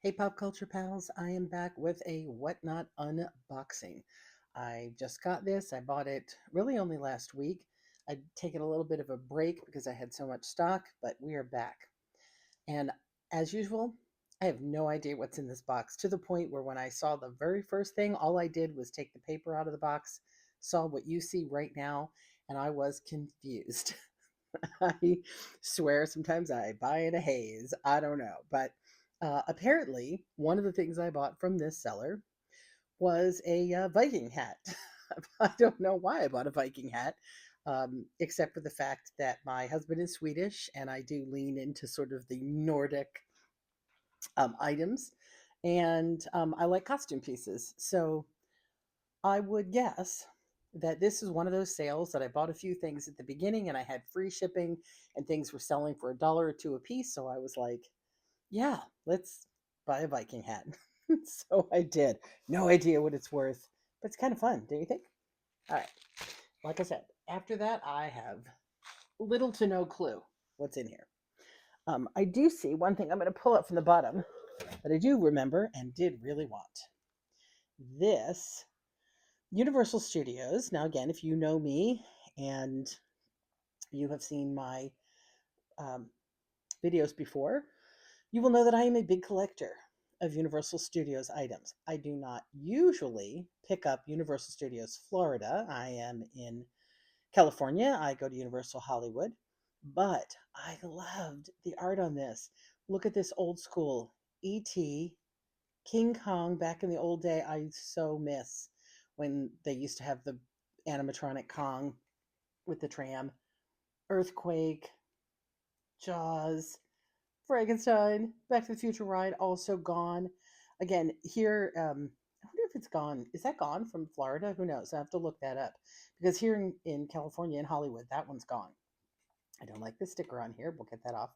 Hey, pop culture pals, I am back with a whatnot unboxing. I just got this. I bought it really only last week. I'd taken a little bit of a break because I had so much stock, but we are back. And as usual, I have no idea what's in this box to the point where when I saw the very first thing, all I did was take the paper out of the box, saw what you see right now, and I was confused. I swear sometimes I buy in a haze. I don't know. But apparently, one of the things I bought from this seller was a Viking hat. I don't know why I bought a Viking hat, except for the fact that my husband is Swedish and I do lean into sort of the Nordic items. And I like costume pieces. So I would guess that this is one of those sales that I bought a few things at the beginning and I had free shipping and things were selling for $1 or two a piece. So I was like, yeah, let's buy a Viking hat. So I did. No idea what it's worth, but it's kind of fun, don't you think? All right. Like I said, after that, I have little to no clue what's in here. I do see one thing I'm going to pull up from the bottom that I do remember and did really want. This Universal Studios. Now, again, if you know me and you have seen my um, videos before, you will know that I am a big collector of Universal Studios items. I do not usually pick up Universal Studios Florida. I am in California. I go to Universal Hollywood, but I loved the art on this. Look at this old school E.T. King Kong back in the old day. I so miss when they used to have the animatronic Kong with the tram. Earthquake, Jaws, Frankenstein, Back to the Future ride, also gone. Again, here, I wonder if it's gone. Is that gone from Florida? Who knows? I have to look that up because here in California, in Hollywood, that one's gone. I don't like the sticker on here. We'll get that off.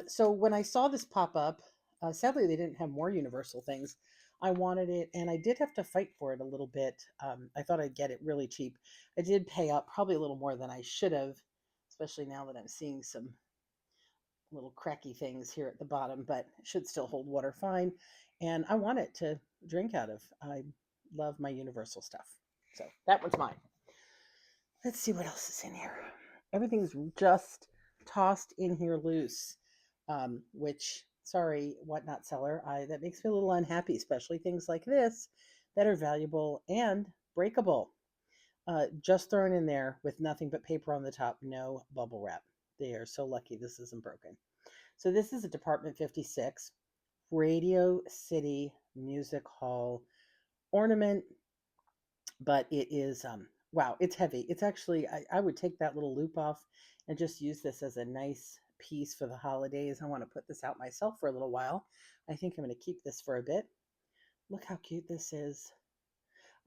So when I saw this pop up, sadly they didn't have more Universal things. I wanted it, and I did have to fight for it a little bit. I thought I'd get it really cheap. I did pay up probably a little more than I should have, especially now that I'm seeing some little cracky things here at the bottom, but it should still hold water fine. And I want it to drink out of. I love my Universal stuff. So that one's mine. Let's see what else is in here. Everything's just tossed in here loose, which, sorry, whatnot seller, that makes me a little unhappy, especially things like this that are valuable and breakable. Just thrown in there with nothing but paper on the top, no bubble wrap. They are so lucky this isn't broken. So this is a Department 56 Radio City Music Hall ornament, but it is wow, it's heavy. It's actually I would take that little loop off and just use this as a nice piece for the holidays. I want to put this out myself for a little while. I think I'm going to keep this for a bit. Look how cute this is.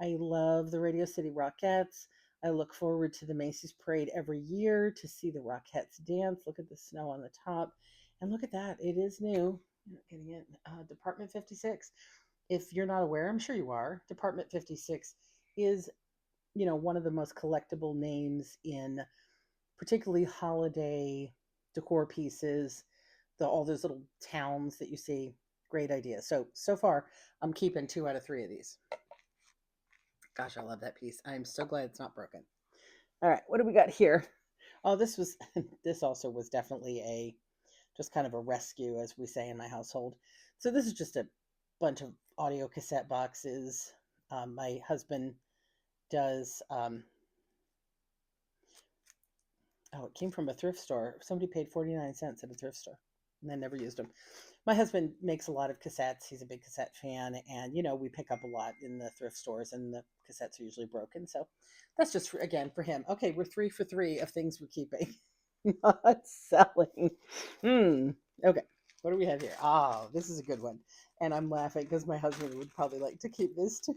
I love the Radio City Rockettes. I look forward to the Macy's Parade every year to see the Rockettes dance. Look at the snow on the top. And look at that. It is new. You're not getting it. Department 56. If you're not aware, I'm sure you are. Department 56 is, one of the most collectible names in particularly holiday decor pieces, all those little towns that you see. Great idea. So far, I'm keeping 2 out of 3 of these. Gosh, I love that piece. I'm so glad it's not broken. All right, what do we got here? Oh, this was this also was definitely a just kind of a rescue, as we say in my household. So this is just a bunch of audio cassette boxes. My husband does. Oh, it came from a thrift store. Somebody paid 49 cents at a thrift store, and I never used them. My husband makes a lot of cassettes. He's a big cassette fan, and we pick up a lot in the thrift stores, and the cassettes are usually broken. So that's just again for him. Okay, we're 3 for 3 of things we're keeping, not selling. Hmm. Okay, what do we have here? Oh, this is a good one, and I'm laughing because my husband would probably like to keep this too.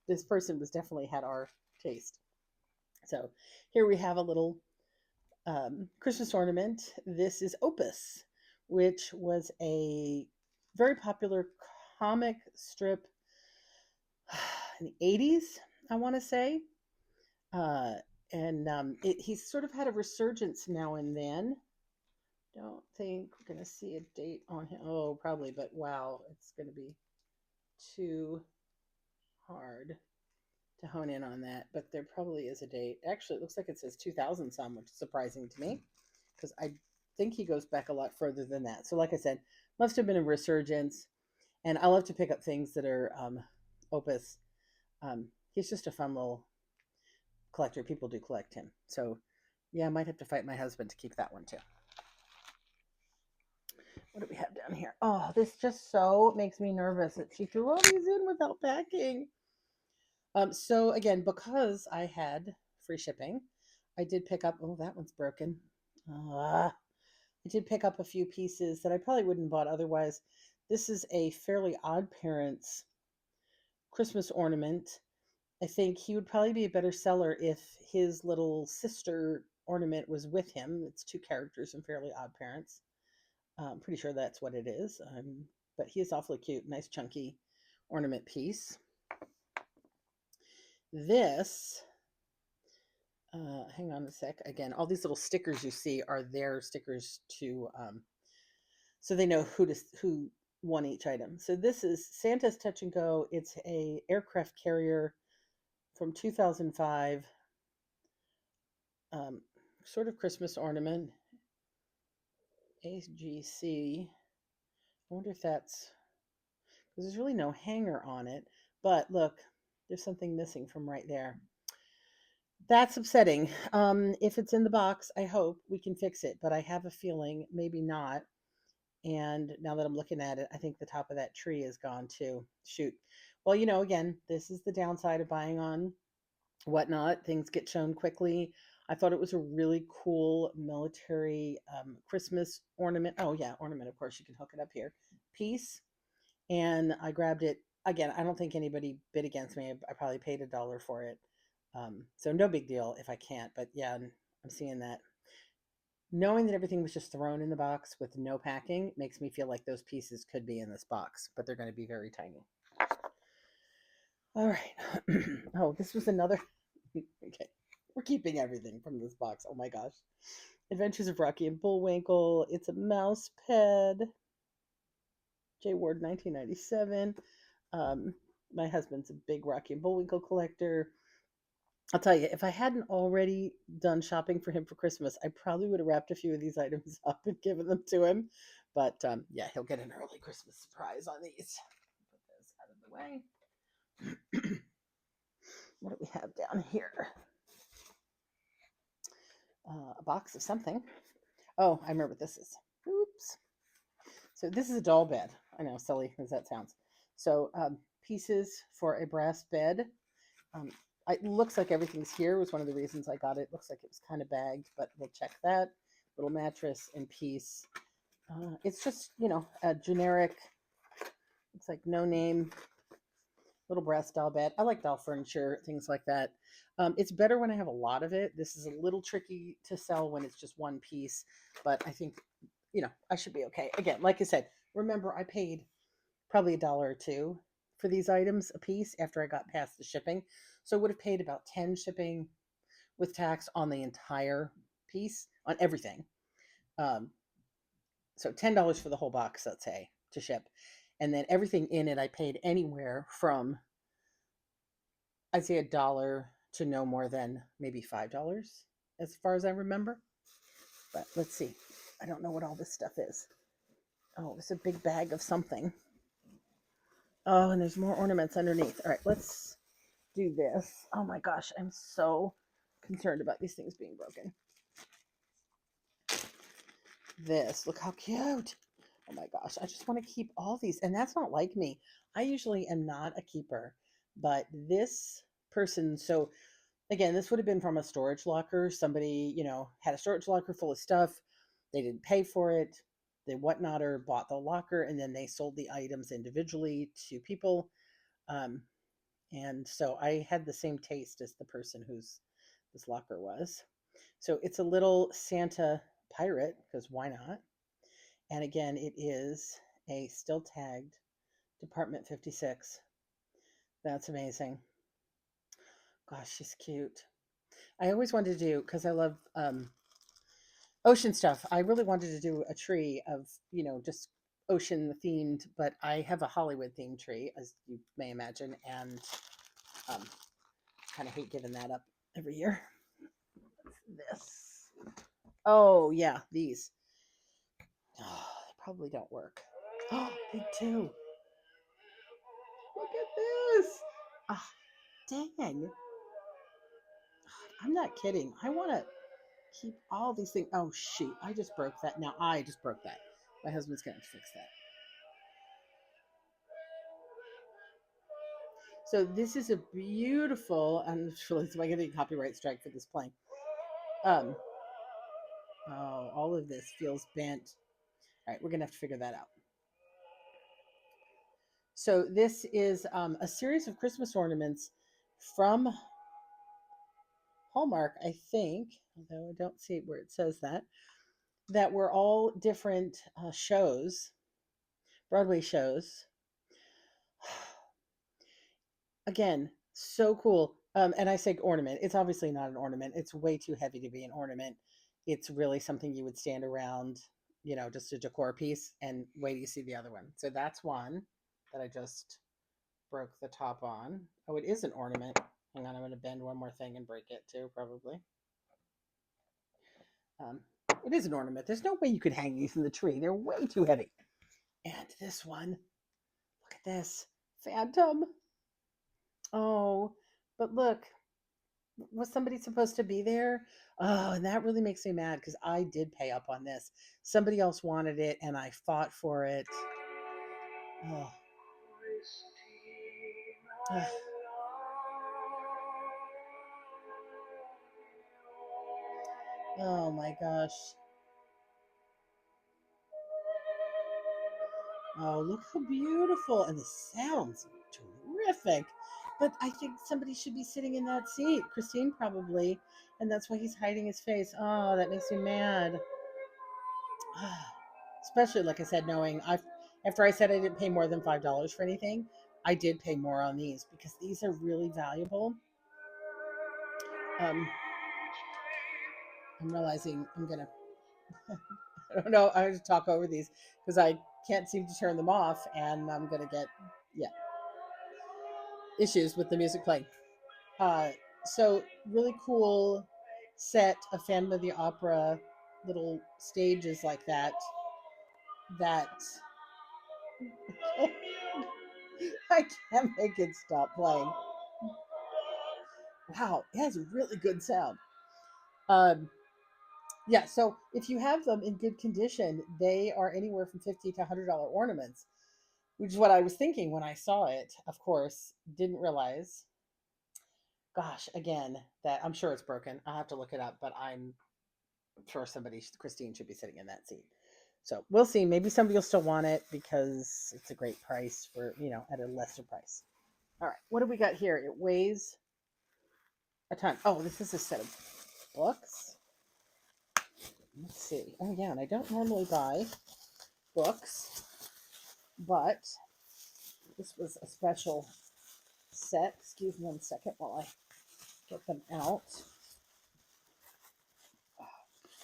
This person was definitely had our taste. So here we have a little Christmas ornament. This is Opus, which was a very popular comic strip in the 80s, I want to say. Uh, and he's sort of had a resurgence now and then. Don't think we're going to see a date on him. Oh, probably, but wow, it's going to be too hard to hone in on that. But there probably is a date. Actually, it looks like it says 2000 some, which is surprising to me because I think he goes back a lot further than that. So, like I said, must have been a resurgence. And I love to pick up things that are opus. He's just a fun little collector. People do collect him. So, yeah, I might have to fight my husband to keep that one too. What do we have down here? Oh, this just so makes me nervous that she threw all these in without packing. So again, because I had free shipping, I did pick up. Oh, that one's broken. I did pick up a few pieces that I probably wouldn't have bought otherwise. This is a Fairly Odd Parents Christmas ornament. I think he would probably be a better seller if his little sister ornament was with him. It's two characters in Fairly Odd Parents. I'm pretty sure that's what it is. But he is awfully cute. Nice chunky ornament piece. This, hang on a sec. Again, all these little stickers you see are their stickers to, so they know who won each item. So this is Santa's Touch and Go. It's a aircraft carrier from 2005, um, sort of Christmas ornament. AGC. I wonder if that's because there's really no hanger on it. But look, there's something missing from right there. That's upsetting. If it's in the box, I hope we can fix it, but I have a feeling maybe not. And now that I'm looking at it, I think the top of that tree is gone too. Shoot. Well, again, this is the downside of buying on Whatnot. Things get shown quickly. I thought it was a really cool military Christmas ornament. Oh, yeah, ornament. Of course, you can hook it up here. Piece. And I grabbed it. Again, I don't think anybody bid against me. I probably paid $1 for it. So no big deal if I can't. But yeah, I'm seeing that. Knowing that everything was just thrown in the box with no packing makes me feel like those pieces could be in this box, but they're going to be very tiny. All right. Oh, this was another. Okay. We're keeping everything from this box. Oh my gosh. Adventures of Rocky and Bullwinkle. It's a mouse pad. J. Ward, 1997. My husband's a big Rocky and Bullwinkle collector. I'll tell you, if I hadn't already done shopping for him for Christmas, I probably would have wrapped a few of these items up and given them to him. But yeah, he'll get an early Christmas surprise on these. Put this out of the way. What do we have down here? A box of something. Oh, I remember what this is. Oops. So this is a doll bed. I know, silly as that sounds. So pieces for a brass bed. It looks like everything's here. Was one of the reasons I got it. Looks like it was kind of bagged, but we'll check that. Little mattress and piece. It's just, a generic, it's like no name, little brass doll bed. I like doll furniture, things like that. It's better when I have a lot of it. This is a little tricky to sell when it's just one piece, but I think, I should be okay. Again, like I said, remember I paid probably $1 or $2 for these items a piece after I got past the shipping. So I would have paid about 10 shipping with tax on the entire piece, on everything. So $10 for the whole box, let's say, to ship. And then everything in it, I paid anywhere from, I'd say, $1 to no more than maybe $5, as far as I remember. But let's see. I don't know what all this stuff is. Oh, it's a big bag of something. Oh, and there's more ornaments underneath. All right, let's do this. Oh my gosh, I'm so concerned about these things being broken. This, look how cute. Oh my gosh, I just want to keep all these. And that's not like me. I usually am not a keeper, but this person, so again, this would have been from a storage locker. Somebody, had a storage locker full of stuff. They didn't pay for it. The whatnotter bought the locker and then they sold the items individually to people. Um, and so I had the same taste as the person whose this locker was. So it's a little Santa pirate, because why not? And again, it is a still tagged Department 56. That's amazing. Gosh, she's cute. I always wanted to do, because I love ocean stuff. I really wanted to do a tree of, just ocean themed, but I have a Hollywood themed tree, as you may imagine, and um, kind of hate giving that up every year. This. Oh, yeah, these. Oh, they probably don't work. Oh, they do. Look at this. Ah, dang. I'm not kidding. I want to keep all these things. Oh, shoot. I just broke that. Now I just broke that. My husband's going to fix that. So this is a beautiful, I'm sure am I getting a copyright strike for this playing. Um, oh, all of this feels bent. All right, we're gonna have to figure that out. So this is a series of Christmas ornaments from Hallmark, I think, although I don't see where it says that were all different shows, Broadway shows. Again, so cool. And I say ornament. It's obviously not an ornament. It's way too heavy to be an ornament. It's really something you would stand around, just a decor piece. And wait till you see the other one. So that's one that I just broke the top on. Oh, it is an ornament. Hang on, I'm going to bend one more thing and break it too, probably. Um, it is an ornament. There's no way you could hang these in the tree. They're way too heavy. And this one, look at this phantom. Oh, but look, was somebody supposed to be there? Oh, and that really makes me mad because I did pay up on this. Somebody else wanted it and I fought for it. Oh. Ugh. Oh my gosh. Oh, look how beautiful. And the sounds terrific. But I think somebody should be sitting in that seat. Christine probably. And that's why he's hiding his face. Oh, that makes me mad. Especially, like I said, knowing after I said I didn't pay more than $5 for anything, I did pay more on these because these are really valuable. Um, I'm realizing I'm gonna. I don't know. I have to talk over these because I can't seem to turn them off, and I'm gonna get issues with the music playing. Uh, so really cool set of Phantom of the Opera little stages like that. That I can't make it stop playing. Wow, it has a really good sound. Um, yeah, so if you have them in good condition, they are anywhere from $50 to $100 ornaments, which is what I was thinking when I saw it. Of course, didn't realize. Gosh, again, that I'm sure it's broken. I'll have to look it up, but I'm sure Christine should be sitting in that seat. So we'll see. Maybe somebody will still want it because it's a great price for, at a lesser price. All right, what do we got here? It weighs a ton. Oh, this is a set of books. Let's see. Oh, yeah, and I don't normally buy books, but this was a special set. Excuse me 1 second while I get them out.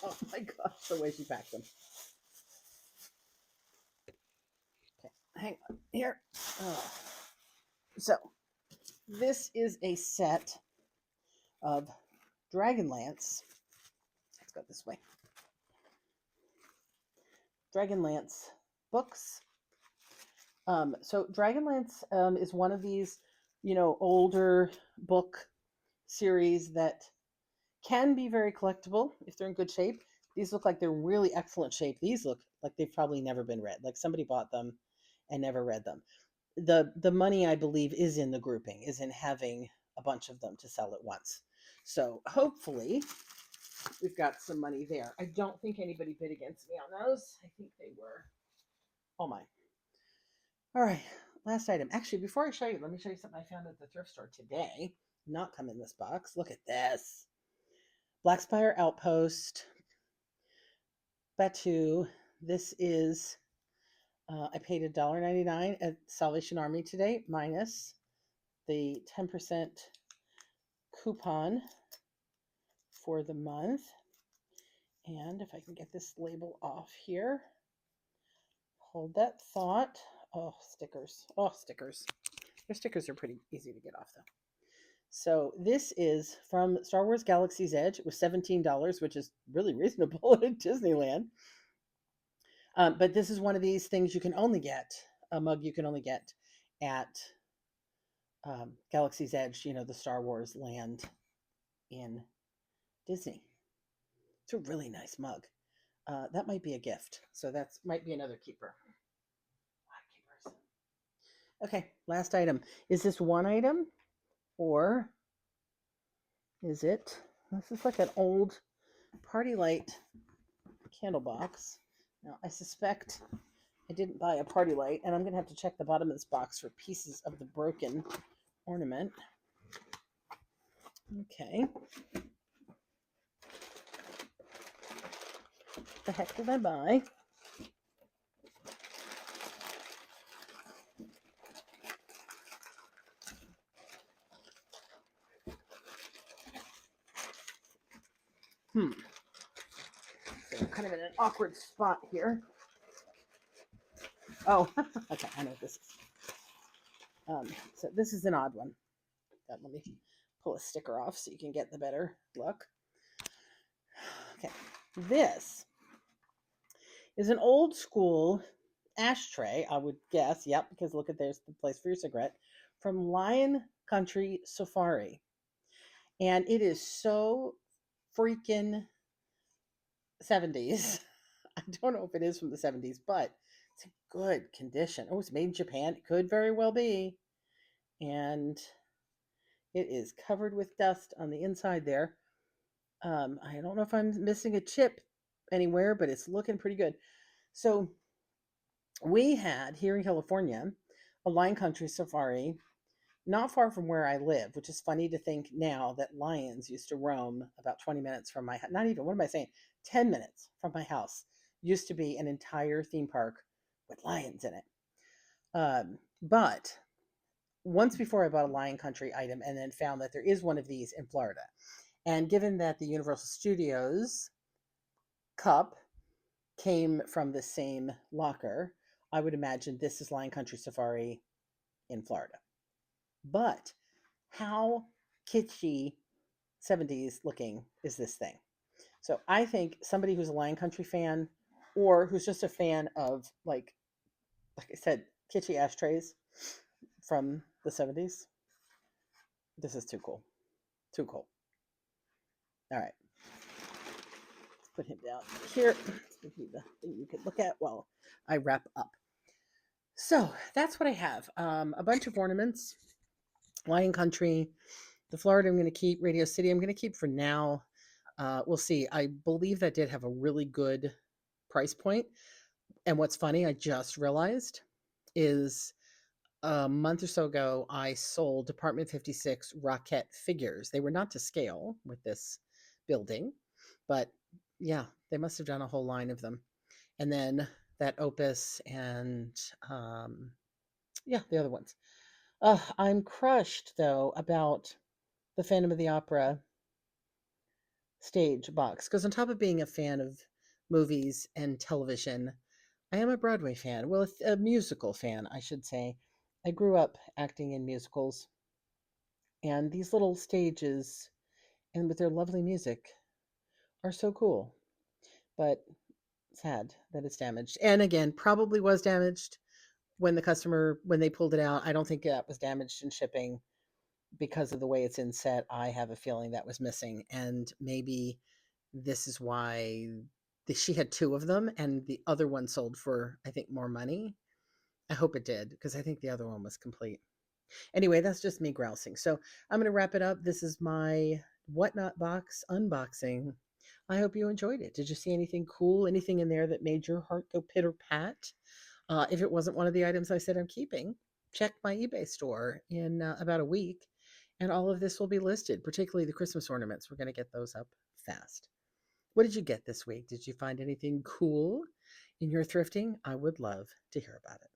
Oh my gosh, the way she packed them. Okay, hang on here. Oh. So, this is a set of Dragonlance. Let's go this way. Dragonlance books. So Dragonlance is one of these, older book series that can be very collectible if they're in good shape. These look like they're really excellent shape. These look like they've probably never been read. Like somebody bought them and never read them. The money, I believe, is in the grouping, is in having a bunch of them to sell at once. So hopefully we've got some money there. I don't think anybody bid against me on those. I think they were. Oh my. All right. Last item. Actually, before I show you, let me show you something I found at the thrift store today. Not come in this box. Look at this. Blackspire Outpost. Batu. This is, I paid $1.99 at Salvation Army today, minus the 10% coupon for the month. And if I can get this label off here, hold that thought. Oh, stickers. Oh, stickers. Their stickers are pretty easy to get off, though. So this is from Star Wars Galaxy's Edge. It was $17, which is really reasonable at Disneyland. But this is one of these things you can only get, a mug you can only get at Galaxy's Edge, the Star Wars land in Disney. It's a really nice mug. That might be a gift. So that might be another keeper. Okay, last item. Is this one item or is it? This is like an old party light candle box. Now, I suspect I didn't buy a party light, and I'm going to have to check the bottom of this box for pieces of the broken ornament. Okay. What the heck did I buy? So I'm kind of in an awkward spot here. Oh, okay, I know what this is. So this is an odd one. Let me pull a sticker off so you can get the better look. Okay, this is an old school ashtray, I would guess. Yep, because look at there's the place for your cigarette from Lion Country Safari. And it is so freaking 70s. I don't know if it is from the 70s, but it's in good condition. Oh, it's made in Japan. It could very well be. And it is covered with dust on the inside there. I don't know if I'm missing a chip anywhere, but it's looking pretty good. So we had here in California a Lion Country Safari not far from where I live, which is funny to think now that lions used to roam about 20 minutes from my house. Not even, what am I saying? 10 minutes from my house used to be an entire theme park with lions in it. But once before I bought a Lion Country item and then found that there is one of these in Florida. And given that the Universal Studios cup came from the same locker, I would imagine this is Lion Country Safari in Florida. But how kitschy 70s looking is this thing? So I think somebody who's a Lion Country fan or who's just a fan of like I said, kitschy ashtrays from the 70s, this is too cool. Too cool. All right. Let's put him down here. Let's give you the thing you can look at while I wrap up. So that's what I have. A bunch of ornaments. Lion Country, the Florida I'm going to keep, Radio City I'm going to keep for now. We'll see. I believe that did have a really good price point. And what's funny, I just realized is a month or so ago, I sold Department 56 Rocket figures. They were not to scale with this building, but yeah, they must have done a whole line of them. And then that Opus and yeah, the other ones. I'm crushed though about the Phantom of the Opera stage box because on top of being a fan of movies and television, I am a Broadway fan. Well, a musical fan, I should say. I grew up acting in musicals, and these little stages and with their lovely music are so cool. But sad that it's damaged. And again, probably was damaged when they pulled it out. I don't think that was damaged in shipping because of the way it's in set. I have a feeling that was missing, and maybe this is why she had two of them, and the other one sold for I think more money. I hope it did because I think the other one was complete. Anyway, that's just me grousing. So I'm going to wrap it up. This is my Whatnot box unboxing. I hope you enjoyed it. Did you see anything cool? Anything in there that made your heart go pitter pat? If it wasn't one of the items I said I'm keeping, check my eBay store in about a week, and all of this will be listed, particularly the Christmas ornaments. We're going to get those up fast. What did you get this week? Did you find anything cool in your thrifting? I would love to hear about it.